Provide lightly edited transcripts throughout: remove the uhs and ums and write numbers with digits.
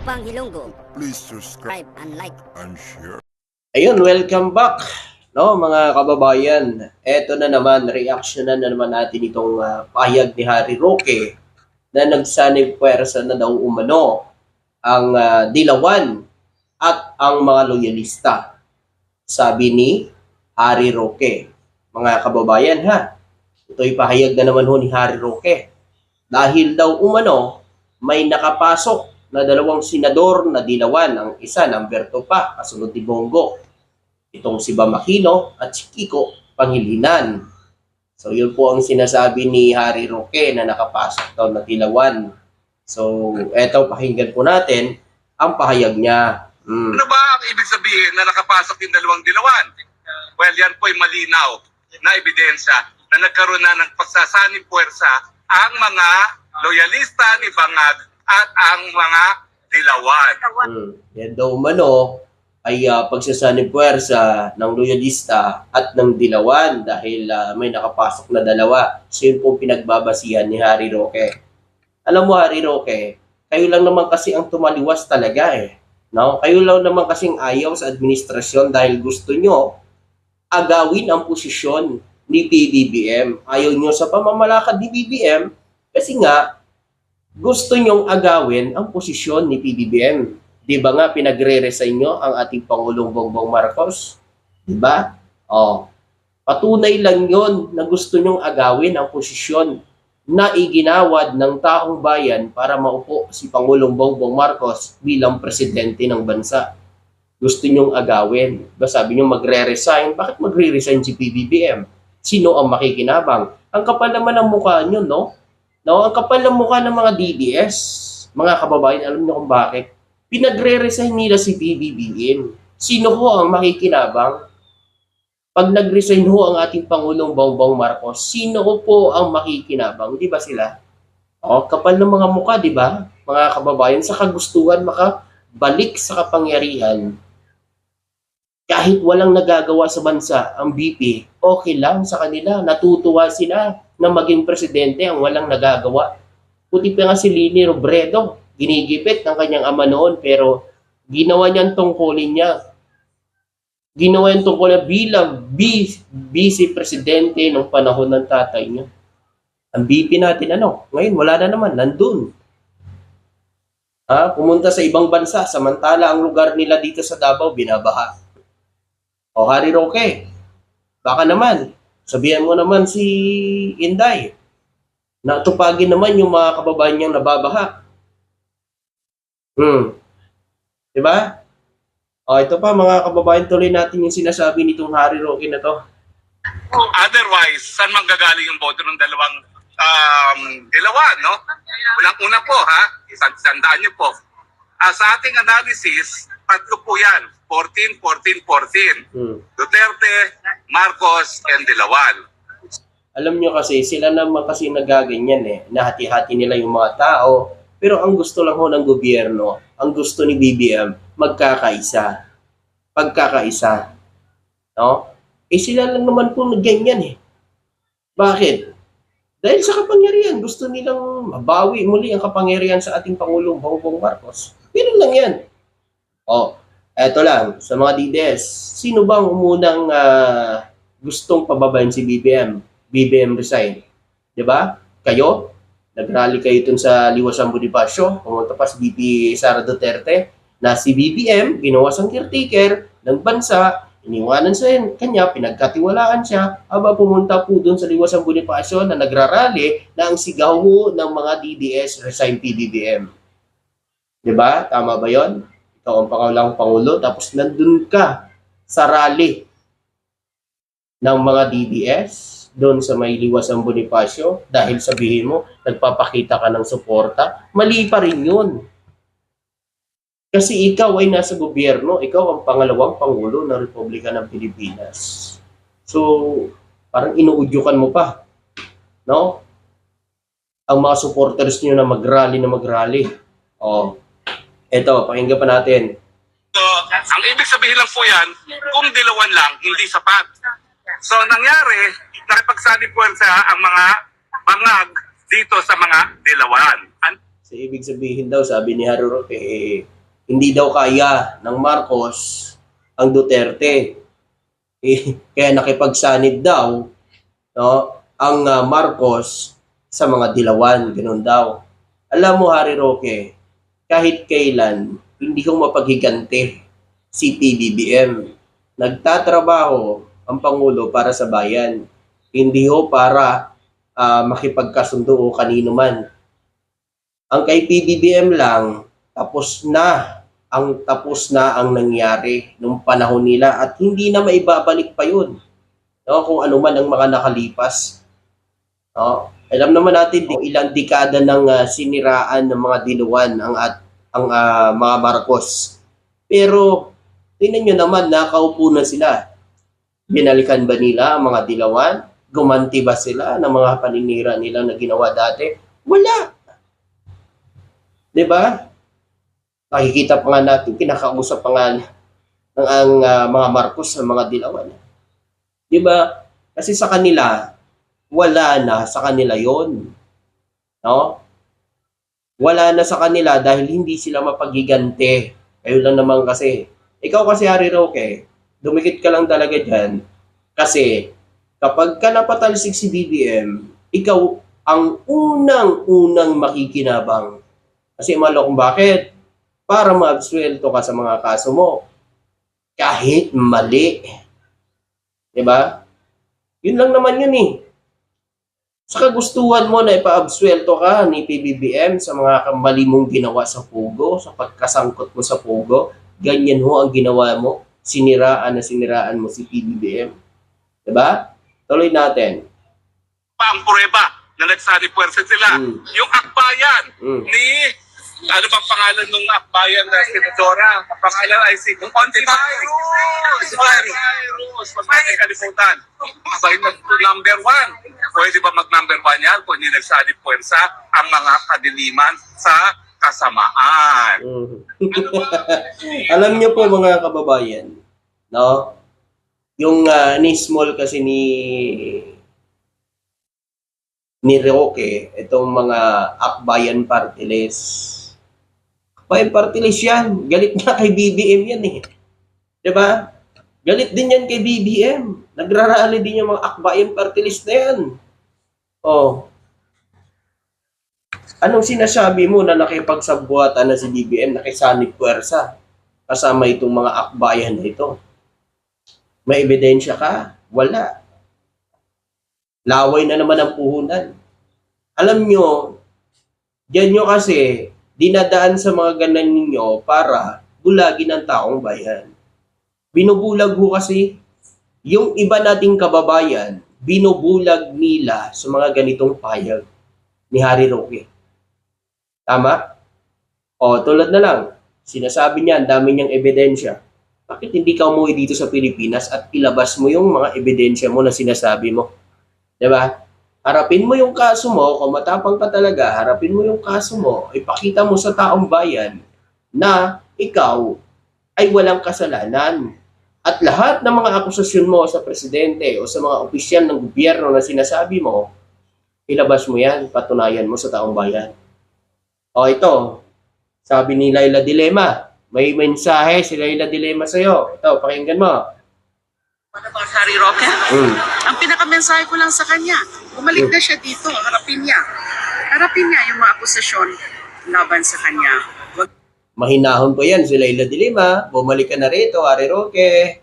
Upang Hilonggo. Please subscribe And like. and share. Ayun, welcome back, no, mga kababayan. Eto na naman, reaksyonan na naman natin itong pahayag ni Harry Roque na nagsanib puwersa na daw umano ang Dilawan at ang mga loyalista. Sabi ni Harry Roque. Mga kababayan ha, ito'y pahayag na naman ho ni Harry Roque. Dahil daw umano, may nakapasok na dalawang senador na Dilawan, ang isa number 2 pa, kasunod ni Bongo. Itong si Bam Aquino at si Kiko Pangilinan. So yun po ang sinasabi ni Harry Roque na nakapasok daw na Dilawan. So eto, pakinggan po natin ang pahayag niya. Ano ba ang ibig sabihin na nakapasok yung dalawang Dilawan? Well, yan po'y malinaw na ebidensya na nagkaroon na ng pagsasanib puwersa ang mga loyalista ni Bangag at ang mga Dilawan. Yan daw umano ay pagsasanib puwersa ng loyalista at ng Dilawan dahil may nakapasok na dalawa. So yun po pinagbabasihan ni Harry Roque. Alam mo Harry Roque, kayo lang naman kasi ang tumaliwas talaga eh. No? Kayo lang naman kasing ayaw sa administrasyon dahil gusto nyo agawin ang posisyon ni PBBM. Ayaw nyo sa pamamalakad ni BBM kasi nga gusto nyong agawin ang posisyon ni PBBM. Di ba nga pinagre-resign nyo ang ating Pangulong Bongbong Marcos? Di ba? Patunay lang yon na gusto nyong agawin ang posisyon na iginawad ng taong bayan para maupo si Pangulong Bongbong Marcos bilang presidente ng bansa. Gusto nyong agawin. Diba sabi nyo magre-resign? Bakit magre-resign si PBBM? Sino ang makikinabang? Ang kapal naman ng mukha nyo, no? No, ang kapal ng mukha ng mga DDS, mga kababayan, alam niyo kung bakit? Pinagre-resign nila si PBBM. Sino ho ang makikinabang? Pag nag-resign ho ang ating Pangulong Bongbong Marcos, sino ho po ang makikinabang? Di ba sila? Kapal ng mga mukha, di ba? Mga kababayan, sa kagustuhan makabalik sa kapangyarihan. Kahit walang nagagawa sa bansa, ang BP, okay lang sa kanila. Natutuwa sila na maging presidente ang walang nagagawa. Puti pa nga si Lini Robredo, ginigipit ng kanyang ama noon, pero ginawa niya ang tungkulin niya. Ginawa yung tungkulin bilang vice-presidente ng panahon ng tatay niya. Ang BP natin, ngayon wala na naman, nandun. Pumunta sa ibang bansa, samantala ang lugar nila dito sa Davao, binabaha. Harry Roque, baka naman, sabihan mo naman si Inday, natupagin naman yung mga kababayan niyang nababaha. Diba? Ito pa mga kababayan, tuloy natin yung sinasabi nitong Harry Roque na to. Otherwise, saan manggagaling yung boto ng dalawang Dilawan, no? Unang-una po, sandaan niyo po. Sa ating analysis, tatlo po yan. 14, 14, 14. Duterte, Marcos, and Dilawan. Alam nyo kasi, sila naman kasi nagaganyan eh. Nahati-hati nila yung mga tao. Pero ang gusto lang ho ng gobyerno, ang gusto ni BBM, magkakaisa. Pagkakaisa. No? Sila lang naman po ganyan eh. Bakit? Dahil sa kapangyarihan, gusto nilang mabawi muli ang kapangyarihan sa ating Pangulong Bongbong Marcos. Pero lang yan. Eto lang, sa mga DDS, sino bang umunang gustong pababayin si BBM? BBM resign. Diba? Kayo? Nag-rally kayo dun sa Liwasan Bonifacio, pumunta pa si BP Sara Duterte, na si BBM, ginawa sang caretaker ng bansa, iniwanan sa kanya, pinagkatiwalaan siya, pumunta po dun sa Liwasan Bonifacio na nagrarally na ang sigaw ng mga DDS resign PBBM. Diba? Tama ba yon? Ikaw ang pangalawang Pangulo, tapos nandun ka sa rally ng mga DDS doon sa may Liwasan Bonifacio dahil sabihin mo, nagpapakita ka ng suporta. Mali pa rin yun. Kasi ikaw ay nasa gobyerno, ikaw ang pangalawang Pangulo ng Republika ng Pilipinas. So, parang inuudyukan mo pa. No? Ang mga supporters niyo na mag-rally. Eto, pakinggan pa natin. So, ang ibig sabihin lang po yan, kung Dilawan lang, hindi sapat. So, nangyari, nakipagsanib puwersa ang mga Bangag dito sa mga Dilawan. So, ibig sabihin daw, sabi ni Harry Roque, hindi daw kaya ng Marcos ang Duterte. Kaya nakipagsanib daw, no, ang Marcos sa mga dilawan, ganun daw. Alam mo, Harry Roque, kahit kailan, hindi ko mapaghiganti si PBBM. Nagtatrabaho ang Pangulo para sa bayan. Hindi ho para makipagkasundo o kanino man. Ang kay PBBM lang, tapos na ang nangyari nung panahon nila at hindi na maibabalik pa yun. No, kung ano man ang mga nakalipas. No, alam naman natin ilang dekada ng siniraan ng mga diluwan ang mga Marcos. Pero tingnan nyo naman, nakaupo na sila. Binalikan ba nila ang mga dilawan? Gumanti ba sila ng mga paninira nila na ginawa dati? Wala. 'Di ba? Nakikita pa nga natin, kinakausap pa nga ang mga Marcos sa mga dilawan. 'Di ba? Kasi sa kanila, wala na sa kanila 'yon. No? Wala na sa kanila dahil hindi sila mapagigante. Kayo lang naman kasi. Ikaw kasi, Harry Roque, dumikit ka lang talaga dyan. Kasi kapag ka napatalsik si BBM, ikaw ang unang makikinabang. Kasi malo kung bakit? Para ma-absuelto ka sa mga kaso mo. Kahit mali. Diba? Yun lang naman yun eh. Sa kagustuhan mo na ipa-absuelto ka ni PBBM sa mga mali mong ginawa sa Pugo, sa pagkasangkot mo sa Pugo, ganyan ho ang ginawa mo. Siniraan mo si PBBM. Diba? Tuloy natin. Ang prueba na nagsari puwersa sila. Yung akbayan ni, ano bang pangalan nung akbayan na senadora? Pangalan ay si Ontivirus. Pag natin kalimutan. Abay number 1. Pwede ba mag-number 1 yan kung hindi nagsari puwersa ang mga kadiliman sa kasamaan? Alam niyo po mga kababayan, no? Yung ni-small kasi ni Roque, itong mga Akbayan Party List. Akbayan Party List yan. Galit na kay BBM yan eh. Diba? Galit din yan kay BBM. Nagrarally din yung mga Akbayan Party List na yan. Oh. Anong sinasabi mo na nakipagsabuatan na si BBM, nakisanib puwersa kasama itong mga akbayan na ito? May ebidensya ka? Wala. Laway na naman ang puhunan. Alam nyo, diyan nyo kasi dinadaan sa mga ganan ninyo para bulagin ang taong bayan. Binubulag ho kasi yung iba nating kababayan, binubulag nila sa mga ganitong payag ni Harry Roque. Tama? O, tulad na lang, sinasabi niya, ang dami niyang ebidensya. Bakit hindi ka umuwi dito sa Pilipinas at ilabas mo yung mga ebidensya mo na sinasabi mo? Diba? Harapin mo yung kaso mo, kung matapang ka talaga, harapin mo yung kaso mo, ipakita mo sa taong bayan na ikaw ay walang kasalanan. At lahat ng mga akusasyon mo sa presidente o sa mga opisyal ng gobyerno na sinasabi mo, ilabas mo yan, patunayan mo sa taong bayan. O ito, sabi ni Laila Dilema, may mensahe si Laila Dilema sa'yo. Ito, pakinggan mo. What about Harry Roque? Ang pinakamensahe ko lang sa kanya, bumalik na siya dito, harapin niya. Harapin niya yung mga akusasyon laban sa kanya. Mahinahon po yan si Laila Dilema. Bumalik ka na rito, Harry Roque.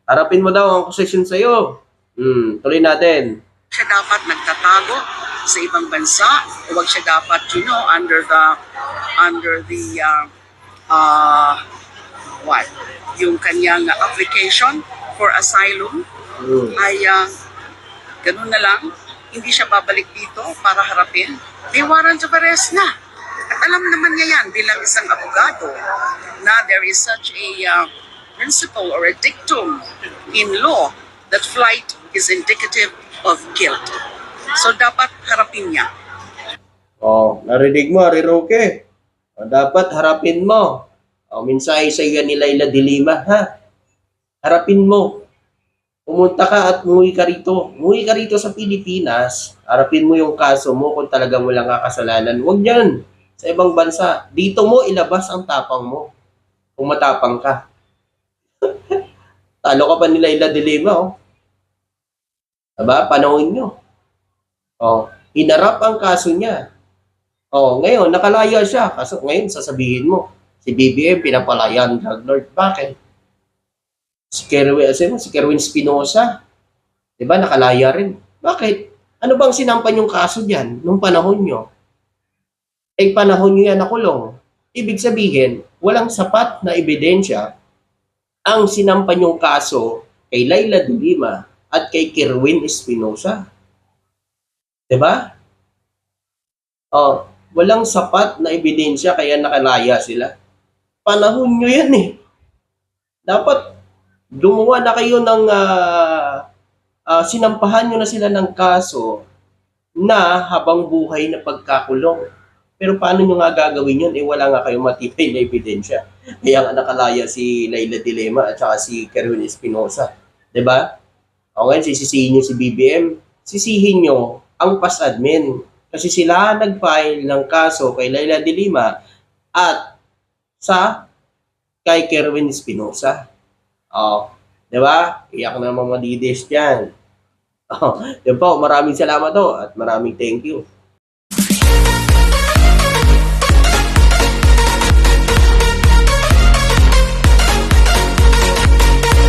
Harapin mo daw ang akusasyon sa'yo. Tuloy natin. Siya dapat nagtatago sa ibang bansa, o wag siya dapat, under the what? Yung kanyang application for asylum ay ganun na lang, hindi siya babalik dito para harapin. May warrant of arrest na. At alam naman niya yan bilang isang abogado na there is such a principle or a dictum in law that flight is indicative of guilt. So dapat harapin niya. Narinig mo, Harry Roque. Dapat harapin mo. Mensahe sa iyo ni Laila Dilema, ha? Harapin mo. Pumunta ka at umuwi ka rito. Umuwi ka rito sa Pilipinas. Harapin mo yung kaso mo kung talagang walang kasalanan. Huwag yan. sa ibang bansa. Dito mo ilabas ang tapang mo. Kung matapang ka. Talo ka pa nila Ila de Lima, oh. Diba? Panahon nyo. Oh, inarap ang kaso niya. Oh, ngayon, nakalaya siya. Kaso ngayon, sasabihin mo, si BBM pinapalaya ang drug lord. Bakit? Si Kerwin Espinosa, di ba, nakalaya rin. Bakit? Ano bang sinampan yung kaso diyan nung panahon nyo? Eh, panahon nyo yan nakulong. Ibig sabihin, walang sapat na ebidensya ang sinampan yung kaso kay Leila de Lima at kay Kerwin Espinosa. Di ba? Oh, walang sapat na ebidensya kaya nakalaya sila. Panahon nyo yan eh. Dapat gumawa na kayo ng sinampahan nyo na sila ng kaso na habang buhay na pagkakulong. Pero paano nyo nga gagawin yun? Eh wala nga kayong matibay na ebidensya. Kaya nga nakalaya si Leila de Lima at saka si Kerwin Espinosa. Diba? O ngayon, sisisihin nyo si BBM. Sisihin nyo ang PAS-admin. Kasi sila nag-file ng kaso kay Leila de Lima at kay Kerwin Espinosa. O, diba? Iyak na mga madides dyan. Yun po, maraming salamat at maraming thank you.